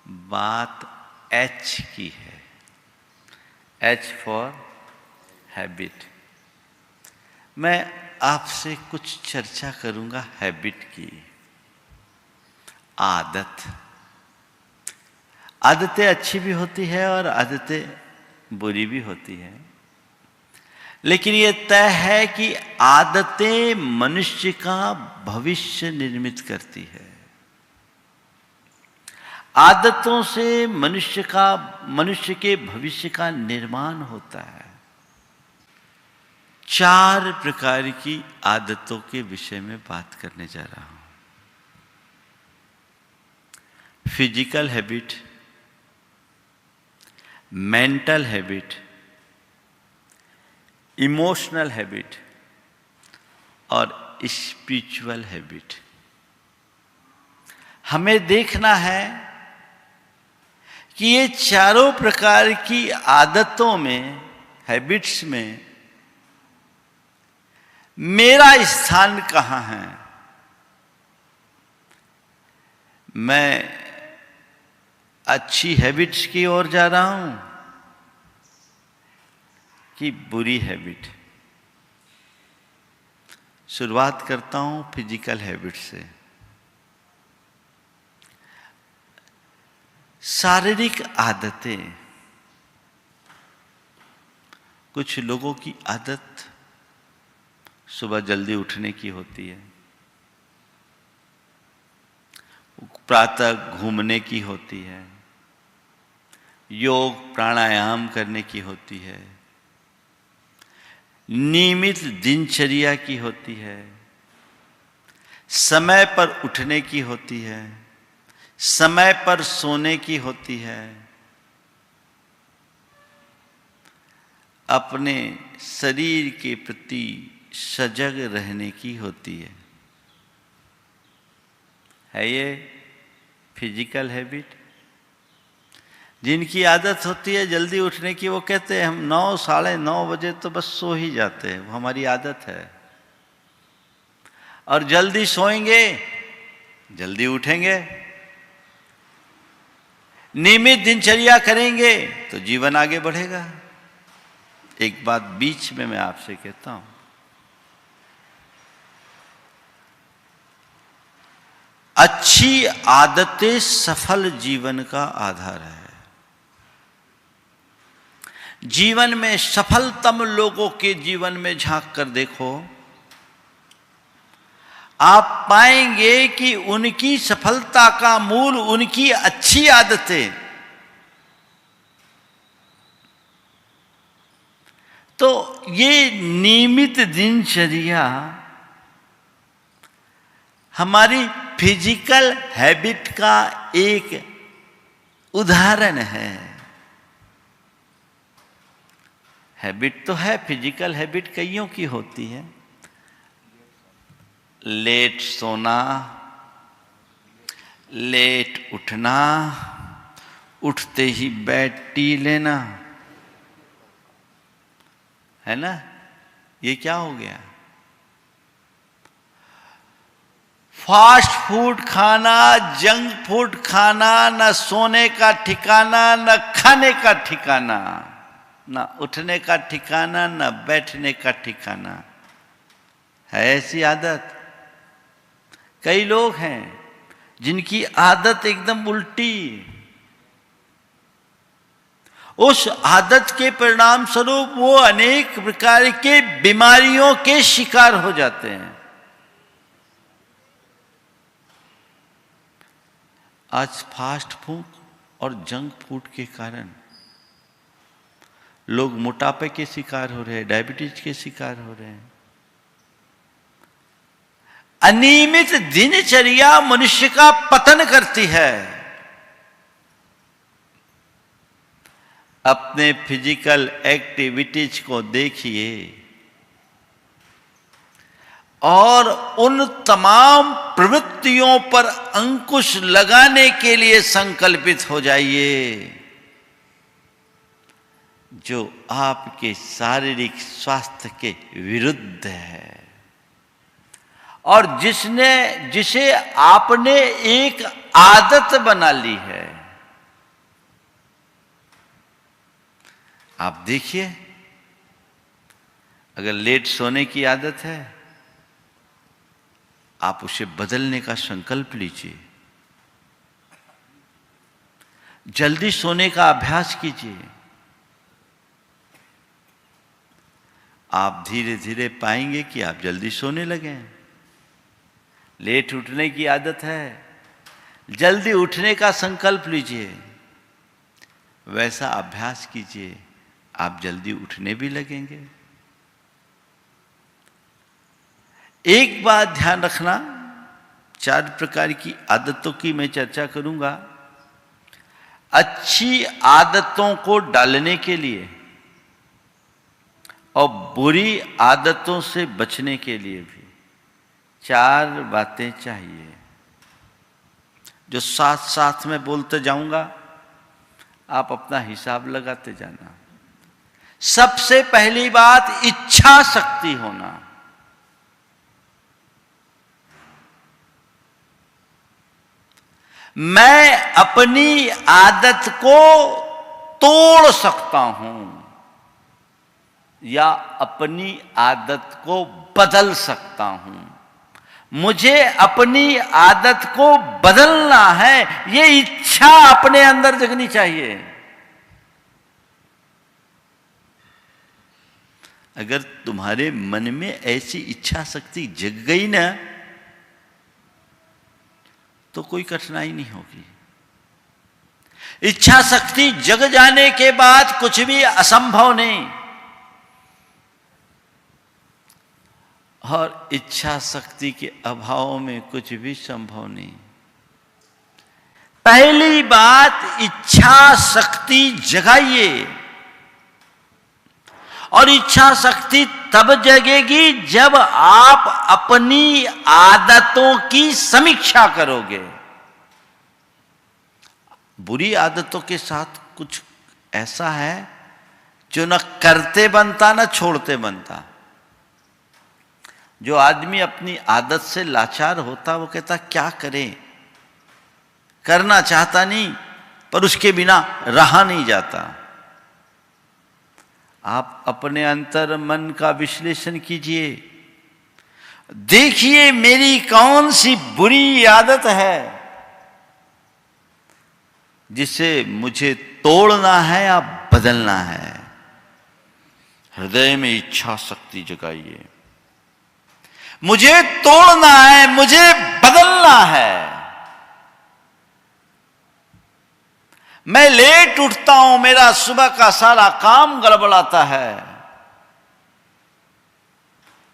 बात H की है, H फॉर हैबिट। मैं आपसे कुछ चर्चा करूंगा हैबिट की। आदतें अच्छी भी होती है और आदतें बुरी भी होती है, लेकिन ये तय है कि आदतें मनुष्य का भविष्य निर्मित करती है। आदतों से मनुष्य के भविष्य का निर्माण होता है। 4 प्रकार की आदतों के विषय में बात करने जा रहा हूं। Physical habit, mental habit, emotional habit और स्पिरिचुअल हैबिट। हमें देखना है कि ये चारों प्रकार की आदतों में, हैबिट्स में मेरा स्थान कहां है। मैं अच्छी हैबिट्स की ओर जा रहा हूं कि बुरी हैबिट। शुरुआत करता हूं फिजिकल हैबिट से। शारीरिक आदतें। कुछ लोगों की आदत सुबह जल्दी उठने की होती है, प्रातः घूमने की होती है, योग प्राणायाम करने की होती है, नियमित दिनचर्या की होती है, समय पर उठने की होती है, समय पर सोने की होती है, अपने शरीर के प्रति सजग रहने की होती है ये फिजिकल हैबिट। जिनकी आदत होती है जल्दी उठने की, वो कहते हैं हम 9, साढ़े 9 बजे तो बस सो ही जाते हैं, वो हमारी आदत है। और जल्दी सोएंगे, जल्दी उठेंगे, नियमित दिनचर्या करेंगे तो जीवन आगे बढ़ेगा। एक बात बीच में मैं आपसे कहता हूं, अच्छी आदतें सफल जीवन का आधार है। जीवन में सफलतम लोगों के जीवन में झांक कर देखो, आप पाएंगे कि उनकी सफलता का मूल उनकी अच्छी आदतें। तो ये नियमित दिनचर्या हमारी फिजिकल हैबिट का एक उदाहरण है। हैबिट तो है, फिजिकल हैबिट कईयों की होती है। लेट सोना, लेट उठना, उठते ही बेड टी लेना, है ना। ये क्या हो गया? फास्ट फूड खाना, जंक फूड खाना, न सोने का ठिकाना, न खाने का ठिकाना, न उठने का ठिकाना, न बैठने का ठिकाना है। ऐसी आदत कई लोग हैं जिनकी आदत एकदम उल्टी। उस आदत के परिणाम स्वरूप वो अनेक प्रकार के बीमारियों के शिकार हो जाते हैं। आज फास्ट फूड और जंक फूड के कारण लोग मोटापे के शिकार हो रहे हैं, डायबिटीज के शिकार हो रहे हैं। अनियमित दिनचर्या मनुष्य का पतन करती है। अपने फिजिकल एक्टिविटीज को देखिए और उन तमाम प्रवृत्तियों पर अंकुश लगाने के लिए संकल्पित हो जाइए जो आपके शारीरिक स्वास्थ्य के विरुद्ध है और जिसे आपने एक आदत बना ली है। आप देखिए, अगर लेट सोने की आदत है, आप उसे बदलने का संकल्प लीजिए। जल्दी सोने का अभ्यास कीजिए। आप धीरे धीरे पाएंगे कि आप जल्दी सोने लगे। लेट उठने की आदत है, जल्दी उठने का संकल्प लीजिए, वैसा अभ्यास कीजिए, आप जल्दी उठने भी लगेंगे। एक बात ध्यान रखना, 4 प्रकार की आदतों की मैं चर्चा करूंगा। अच्छी आदतों को डालने के लिए और बुरी आदतों से बचने के लिए भी 4 बातें चाहिए, जो साथ साथ में बोलते जाऊंगा, आप अपना हिसाब लगाते जाना। सबसे पहली बात, इच्छा शक्ति होना। मैं अपनी आदत को तोड़ सकता हूं या अपनी आदत को बदल सकता हूं। मुझे अपनी आदत को बदलना है, ये इच्छा अपने अंदर जगनी चाहिए। अगर तुम्हारे मन में ऐसी इच्छा शक्ति जग गई ना, तो कोई कठिनाई नहीं होगी। इच्छा शक्ति जग जाने के बाद कुछ भी असंभव नहीं, और इच्छा शक्ति के अभाव में कुछ भी संभव नहीं। पहली बात, इच्छा शक्ति जगाइए। और इच्छा शक्ति तब जगेगी जब आप अपनी आदतों की समीक्षा करोगे। बुरी आदतों के साथ कुछ ऐसा है जो न करते बनता न छोड़ते बनता। जो आदमी अपनी आदत से लाचार होता, वो कहता क्या करें, करना चाहता नहीं, पर उसके बिना रहा नहीं जाता। आप अपने अंतर मन का विश्लेषण कीजिए, देखिए मेरी कौन सी बुरी आदत है जिसे मुझे तोड़ना है या बदलना है। हृदय में इच्छा शक्ति जगाइए, मुझे तोड़ना है, मुझे बदलना है। मैं लेट उठता हूं, मेरा सुबह का सारा काम गड़बड़ाता है।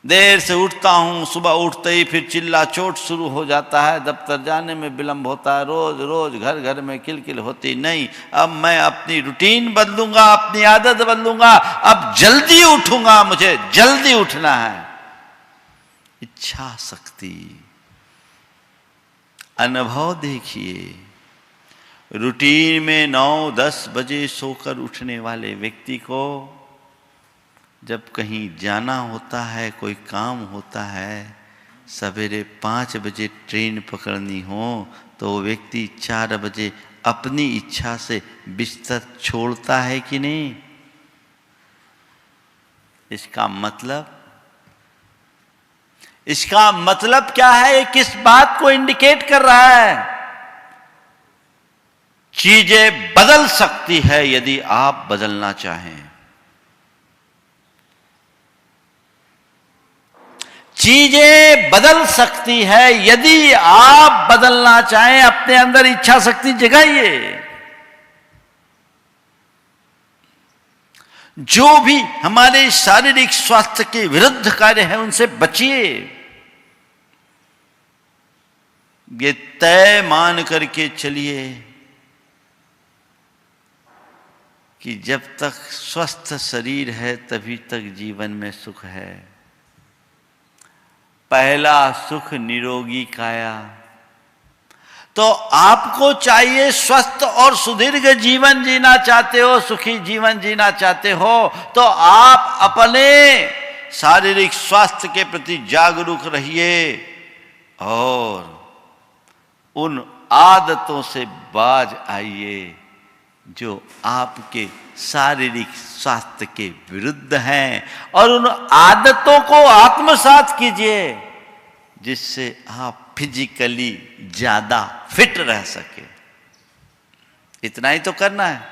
देर से उठता हूं, सुबह उठते ही फिर चिल्ला चोट शुरू हो जाता है, दफ्तर जाने में विलंब होता है, रोज रोज घर घर में किलकिल होती। नहीं, अब मैं अपनी रूटीन बदलूंगा, अपनी आदत बदलूंगा, अब जल्दी उठूंगा, मुझे जल्दी उठना है। इच्छा शक्ति, अनुभव देखिए। रूटीन में 9-10 बजे सोकर उठने वाले व्यक्ति को जब कहीं जाना होता है, कोई काम होता है, सवेरे 5 बजे ट्रेन पकड़नी हो, तो वो व्यक्ति 4 बजे अपनी इच्छा से बिस्तर छोड़ता है कि नहीं। इसका मतलब क्या है, ये किस बात को इंडिकेट कर रहा है? चीजें बदल सकती है यदि आप बदलना चाहें। चीजें बदल सकती है यदि आप बदलना चाहें। अपने अंदर इच्छा शक्ति जगाइए। जो भी हमारे शारीरिक स्वास्थ्य के विरुद्ध कार्य है, उनसे बचिए। ये तय मान करके चलिए कि जब तक स्वस्थ शरीर है तभी तक जीवन में सुख है। पहला सुख निरोगी काया। तो आपको चाहिए, स्वस्थ और सुदीर्घ जीवन जीना चाहते हो, सुखी जीवन जीना चाहते हो, तो आप अपने शारीरिक स्वास्थ्य के प्रति जागरूक रहिए और उन आदतों से बाज आइए जो आपके शारीरिक स्वास्थ्य के विरुद्ध हैं, और उन आदतों को आत्मसात कीजिए जिससे आप फिजिकली ज्यादा फिट रह सके। इतना ही तो करना है।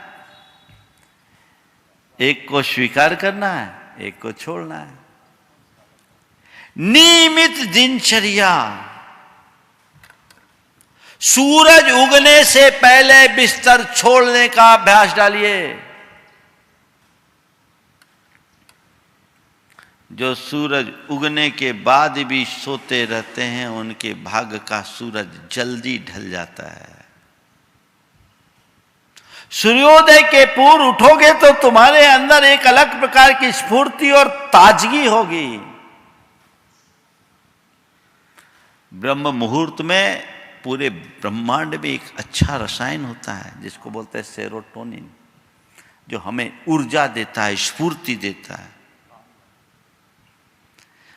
एक को स्वीकार करना है, एक को छोड़ना है। नियमित दिनचर्या। सूरज उगने से पहले बिस्तर छोड़ने का अभ्यास डालिए। जो सूरज उगने के बाद भी सोते रहते हैं, उनके भाग्य का सूरज जल्दी ढल जाता है। सूर्योदय के पूर्व उठोगे तो तुम्हारे अंदर एक अलग प्रकार की स्फूर्ति और ताजगी होगी। ब्रह्म मुहूर्त में पूरे ब्रह्मांड में एक अच्छा रसायन होता है जिसको बोलते हैं सेरोटोनिन, जो हमें ऊर्जा देता है, स्फूर्ति देता है।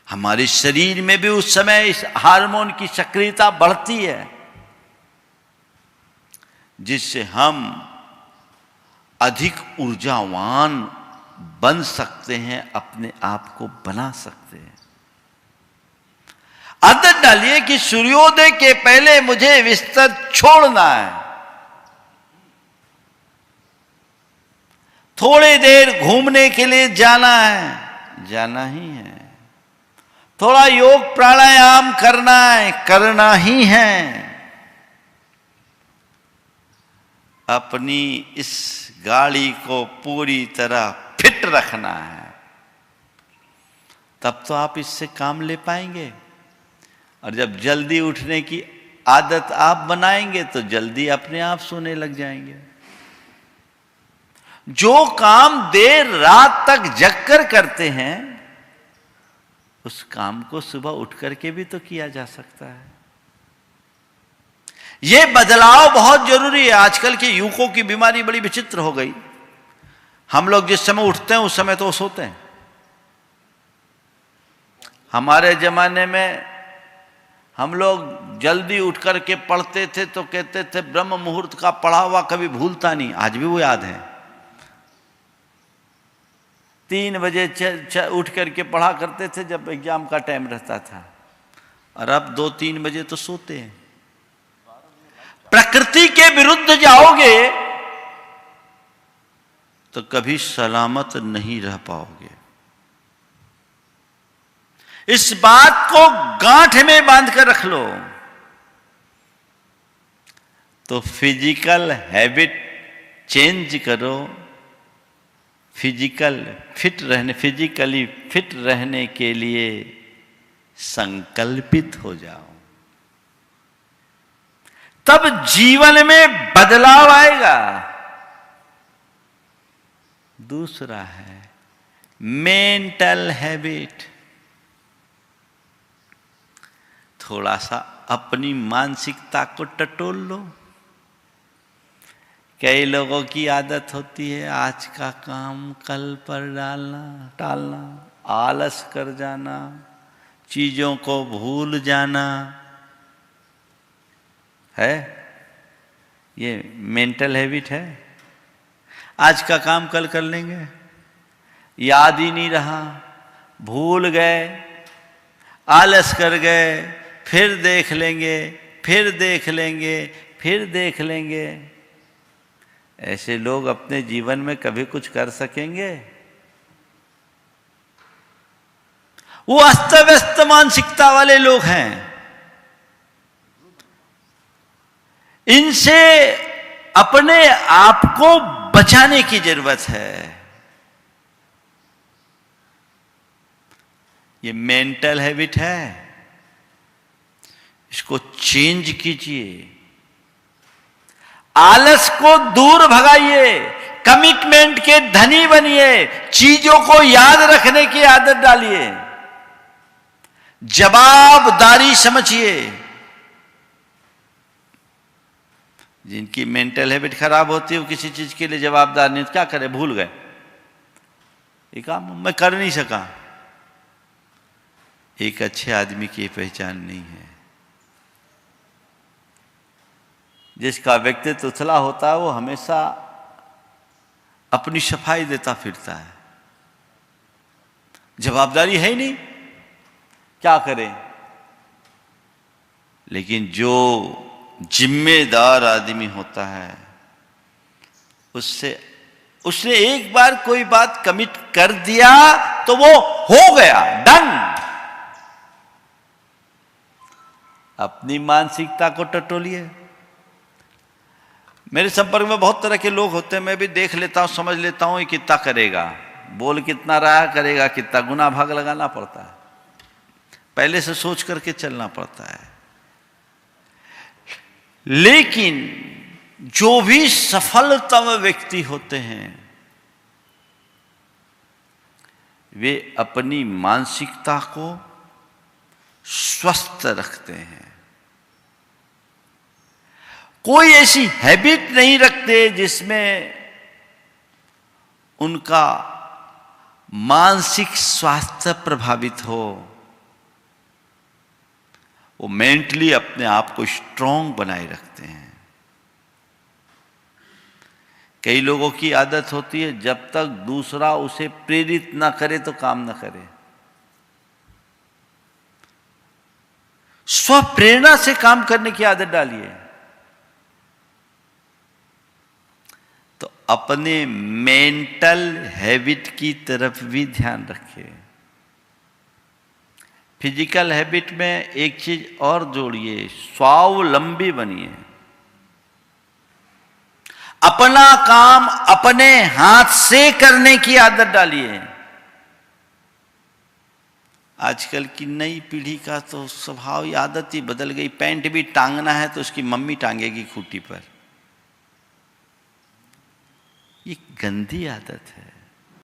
हमारे शरीर में भी उस समय इस हार्मोन की सक्रियता बढ़ती है, जिससे हम अधिक ऊर्जावान बन सकते हैं, अपने आप को बना सकते हैं। आदत डालिए कि सूर्योदय के पहले मुझे बिस्तर छोड़ना है। थोड़ी देर घूमने के लिए जाना है, जाना ही है। थोड़ा योग प्राणायाम करना है, करना ही है। अपनी इस गाड़ी को पूरी तरह फिट रखना है, तब तो आप इससे काम ले पाएंगे। और जब जल्दी उठने की आदत आप बनाएंगे तो जल्दी अपने आप सोने लग जाएंगे। जो काम देर रात तक जगकर करते हैं, उस काम को सुबह उठ करके भी तो किया जा सकता है। यह बदलाव बहुत जरूरी है। आजकल के युवकों की बीमारी बड़ी विचित्र हो गई। हम लोग जिस समय उठते हैं उस समय तो सोते हैं। हमारे जमाने में हम लोग जल्दी उठ करके पढ़ते थे तो कहते थे ब्रह्म मुहूर्त का पढ़ा हुआ कभी भूलता नहीं। आज भी वो याद है। 3 बजे उठ करके पढ़ा करते थे जब एग्जाम का टाइम रहता था, और अब 2-3 बजे तो सोते हैं। प्रकृति के विरुद्ध जाओगे तो कभी सलामत नहीं रह पाओगे। इस बात को गांठ में बांध कर रख लो। तो फिजिकल हैबिट चेंज करो। फिजिकली फिट रहने के लिए संकल्पित हो जाओ, तब जीवन में बदलाव आएगा। दूसरा है मेंटल हैबिट। थोड़ा सा अपनी मानसिकता को टटोल लो। कई लोगों की आदत होती है आज का काम कल पर टालना, आलस कर जाना, चीजों को भूल जाना है। ये मेंटल हैबिट है। आज का काम कल कर लेंगे, याद ही नहीं रहा, भूल गए, आलस कर गए, फिर देख लेंगे, फिर देख लेंगे, फिर देख लेंगे। ऐसे लोग अपने जीवन में कभी कुछ कर सकेंगे? वो अस्त व्यस्त मानसिकता वाले लोग हैं। इनसे अपने आप को बचाने की जरूरत है। ये मेंटल हैबिट है, इसको चेंज कीजिए। आलस को दूर भगाइए, कमिटमेंट के धनी बनिए, चीजों को याद रखने की आदत डालिए, जवाबदारी समझिए। जिनकी मेंटल हैबिट खराब होती है वो किसी चीज के लिए जवाबदार नहीं। क्या करे, भूल गए, ये काम मैं कर नहीं सका। एक अच्छे आदमी की पहचान नहीं है। जिसका व्यक्तित्व उथला होता है वो हमेशा अपनी सफाई देता फिरता है, जवाबदारी है ही नहीं, क्या करें। लेकिन जो जिम्मेदार आदमी होता है उसने एक बार कोई बात कमिट कर दिया तो वो हो गया, डन। अपनी मानसिकता को टटोलिए। मेरे संपर्क में बहुत तरह के लोग होते हैं, मैं भी देख लेता हूं, समझ लेता हूं ये कितना करेगा, बोल कितना रहा करेगा कितना, गुना भाग लगाना पड़ता है, पहले से सोच करके चलना पड़ता है। लेकिन जो भी सफलतम व्यक्ति होते हैं वे अपनी मानसिकता को स्वस्थ रखते हैं। कोई ऐसी हैबिट नहीं रखते जिसमें उनका मानसिक स्वास्थ्य प्रभावित हो। वो मेंटली अपने आप को स्ट्रांग बनाए रखते हैं। कई लोगों की आदत होती है जब तक दूसरा उसे प्रेरित ना करे तो काम ना करे, स्वप्रेरणा से काम करने की आदत डालिए। तो अपने मेंटल हैबिट की तरफ भी ध्यान रखिए। फिजिकल हैबिट में एक चीज और जोड़िए, स्वावलंबी बनिए। अपना काम अपने हाथ से करने की आदत डालिए। आजकल की नई पीढ़ी का तो स्वभाव, आदत ही बदल गई। पैंट भी टांगना है तो उसकी मम्मी टांगेगी खूंटी पर। ये गंदी आदत है।